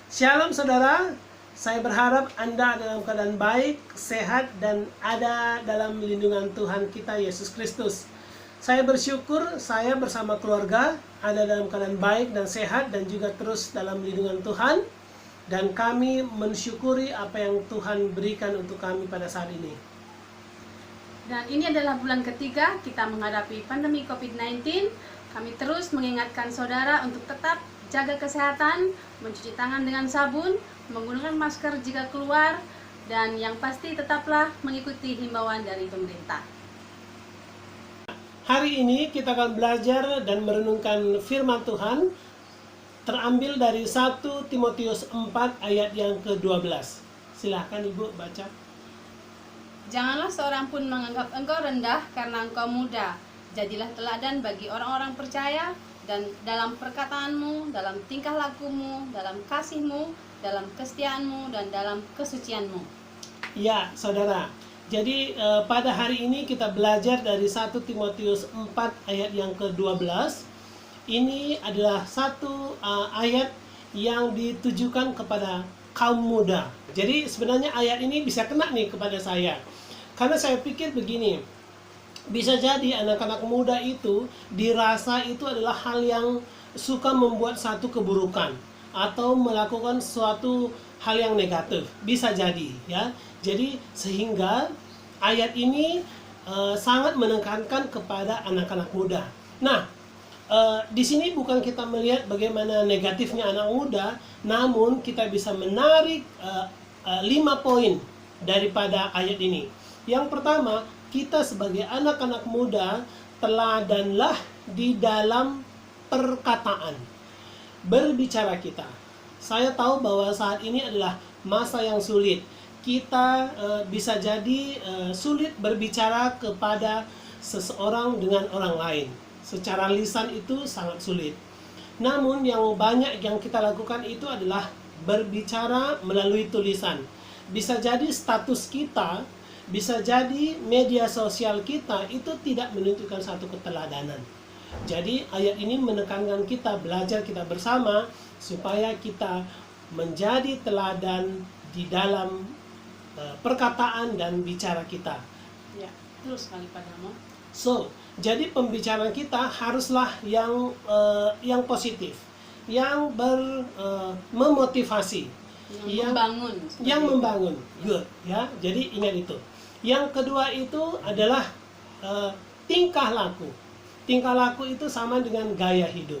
Shalom saudara, saya berharap Anda dalam keadaan baik, sehat, dan ada dalam lindungan Tuhan kita Yesus Kristus. Saya bersyukur saya bersama keluarga ada dalam keadaan baik dan sehat dan juga terus dalam lindungan Tuhan. Dan kami mensyukuri apa yang Tuhan berikan untuk kami pada saat ini. Dan ini adalah bulan ketiga kita menghadapi pandemi COVID-19. Kami terus mengingatkan saudara untuk tetap jaga kesehatan, mencuci tangan dengan sabun, menggunakan masker jika keluar, dan yang pasti tetaplah mengikuti himbauan dari pemerintah. Hari ini kita akan belajar dan merenungkan firman Tuhan terambil dari 1 Timotius 4 ayat yang ke-12. Silahkan Ibu baca. Janganlah seorang pun menganggap engkau rendah karena engkau muda. Jadilah teladan bagi orang-orang percaya dan dalam perkataanmu, dalam tingkah lakumu, dalam kasihmu, dalam kesetiaanmu, dan dalam kesucianmu. Ya, saudara. Jadi pada hari ini kita belajar dari 1 Timotius 4 ayat yang ke-12. Ini adalah satu ayat yang ditujukan kepada kaum muda. Jadi sebenarnya ayat ini bisa kena nih kepada saya. Karena saya pikir begini, bisa jadi anak-anak muda itu dirasa itu adalah hal yang suka membuat satu keburukan atau melakukan suatu hal yang negatif. Bisa jadi, ya. Jadi sehingga ayat ini sangat menekankan kepada anak-anak muda. Nah, di sini bukan kita melihat bagaimana negatifnya anak muda, namun kita bisa menarik 5 poin daripada ayat ini. Yang pertama, kita sebagai anak-anak muda teladanlah di dalam perkataan, berbicara kita. Saya tahu bahwa saat ini adalah masa yang sulit. Kita bisa jadi sulit berbicara kepada seseorang dengan orang lain. Secara lisan itu sangat sulit. Namun yang banyak yang kita lakukan itu adalah berbicara melalui tulisan. Bisa jadi status kita, bisa jadi media sosial kita itu tidak menunjukkan satu keteladanan. Jadi ayat ini menekankan kita belajar kita bersama supaya kita menjadi teladan di dalam perkataan dan bicara kita. Ya, terus sekali padamu. So, jadi pembicaraan kita haruslah yang positif, yang memotivasi, yang membangun. Good, ya. Jadi ingat itu. Yang kedua itu adalah tingkah laku. Tingkah laku itu sama dengan gaya hidup.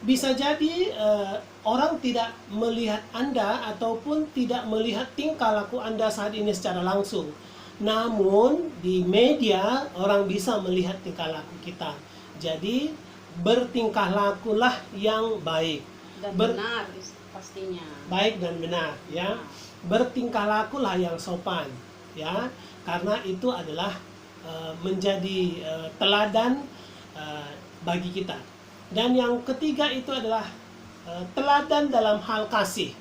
Bisa jadi orang tidak melihat Anda ataupun tidak melihat tingkah laku Anda saat ini secara langsung. Namun di media orang bisa melihat tingkah laku kita. Jadi bertingkah lakulah yang baik Dan benar pastinya. Baik dan benar, ya. Bertingkah lakulah yang sopan, ya. Karena itu adalah menjadi teladan bagi kita. Dan yang ketiga itu adalah teladan dalam hal kasih.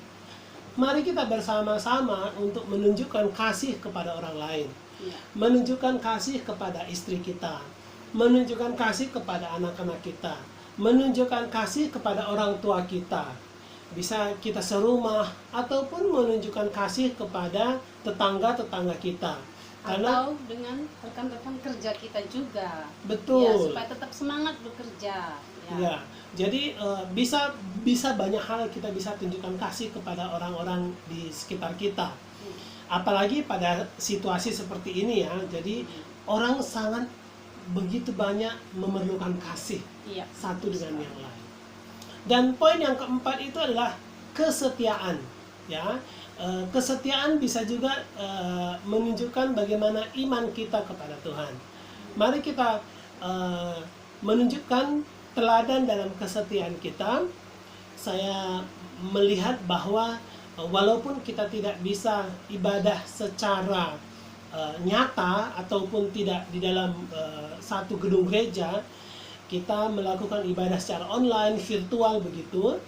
Mari kita bersama-sama untuk menunjukkan kasih kepada orang lain. Ya. Menunjukkan kasih kepada istri kita. Menunjukkan kasih kepada anak-anak kita. Menunjukkan kasih kepada orang tua kita. Bisa kita serumah ataupun menunjukkan kasih kepada tetangga-tetangga kita. Atau dengan rekan-rekan kerja kita juga. Betul. Ya, supaya tetap semangat bekerja. Ya, jadi bisa banyak hal kita bisa tunjukkan kasih kepada orang-orang di sekitar kita. Apalagi pada situasi seperti ini, ya. Jadi orang sangat begitu banyak memerlukan kasih, Iya, satu dengan yang lain. Dan poin yang keempat itu adalah kesetiaan, ya. Kesetiaan bisa juga menunjukkan bagaimana iman kita kepada Tuhan. Mari kita menunjukkan teladan dalam kesetiaan kita. Saya melihat bahwa walaupun kita tidak bisa ibadah secara nyata ataupun tidak di dalam satu gedung gereja, kita melakukan ibadah secara online, virtual begitu.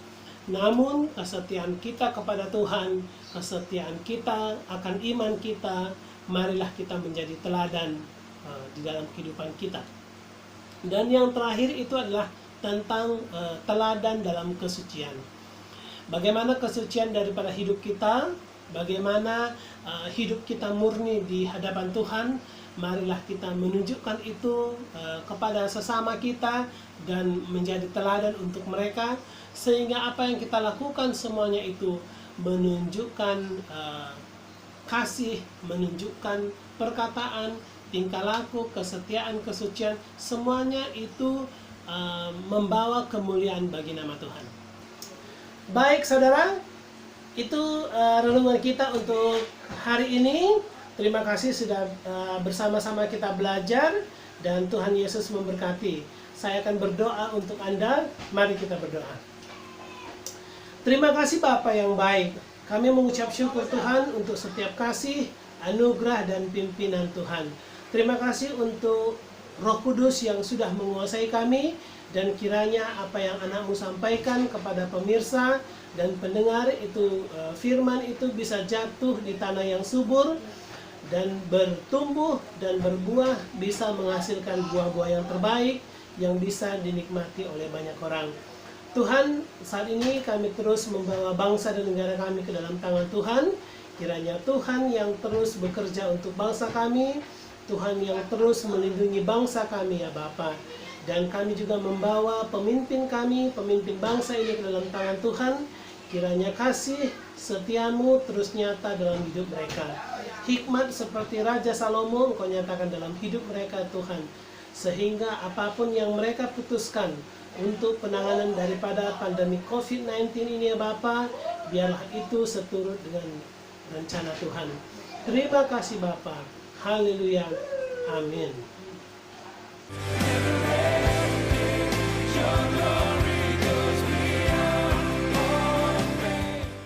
Namun kesetiaan kita kepada Tuhan, kesetiaan kita akan iman kita, marilah kita menjadi teladan di dalam kehidupan kita. Dan yang terakhir itu adalah tentang teladan dalam kesucian. bagaimana kesucian daripada hidup kita, bagaimana hidup kita murni di hadapan Tuhan. Marilah kita menunjukkan itu kepada sesama kita dan menjadi teladan untuk mereka, sehingga apa yang kita lakukan semuanya itu menunjukkan kasih, menunjukkan perkataan, tingkah laku, kesetiaan, kesucian, semuanya itu membawa kemuliaan bagi nama Tuhan. Baik saudara, itu renungan kita untuk hari ini. Terima kasih sudah bersama-sama kita belajar, dan Tuhan Yesus memberkati. Saya akan berdoa untuk Anda. Mari kita berdoa. Terima kasih Bapa yang baik. Kami mengucap syukur Tuhan untuk setiap kasih, anugerah, dan pimpinan Tuhan. Terima kasih untuk Roh Kudus yang sudah menguasai kami, dan kiranya apa yang Anak-Mu sampaikan kepada pemirsa dan pendengar itu, firman itu bisa jatuh di tanah yang subur dan bertumbuh dan berbuah, bisa menghasilkan buah-buah yang terbaik yang bisa dinikmati oleh banyak orang. Tuhan, saat ini kami terus membawa bangsa dan negara kami ke dalam tangan Tuhan. Kiranya Tuhan yang terus bekerja untuk bangsa kami, Tuhan yang terus melindungi bangsa kami ya Bapa. Dan kami juga membawa pemimpin kami, pemimpin bangsa ini ke dalam tangan Tuhan. Kiranya kasih setiamu terus nyata dalam hidup mereka. Hikmat seperti Raja Salomo Engkau nyatakan dalam hidup mereka Tuhan. Sehingga apapun yang mereka putuskan untuk penanganan daripada pandemi COVID-19 ini ya Bapa, biarlah itu seturut dengan rencana Tuhan. Terima kasih Bapa. Haleluya. Amin.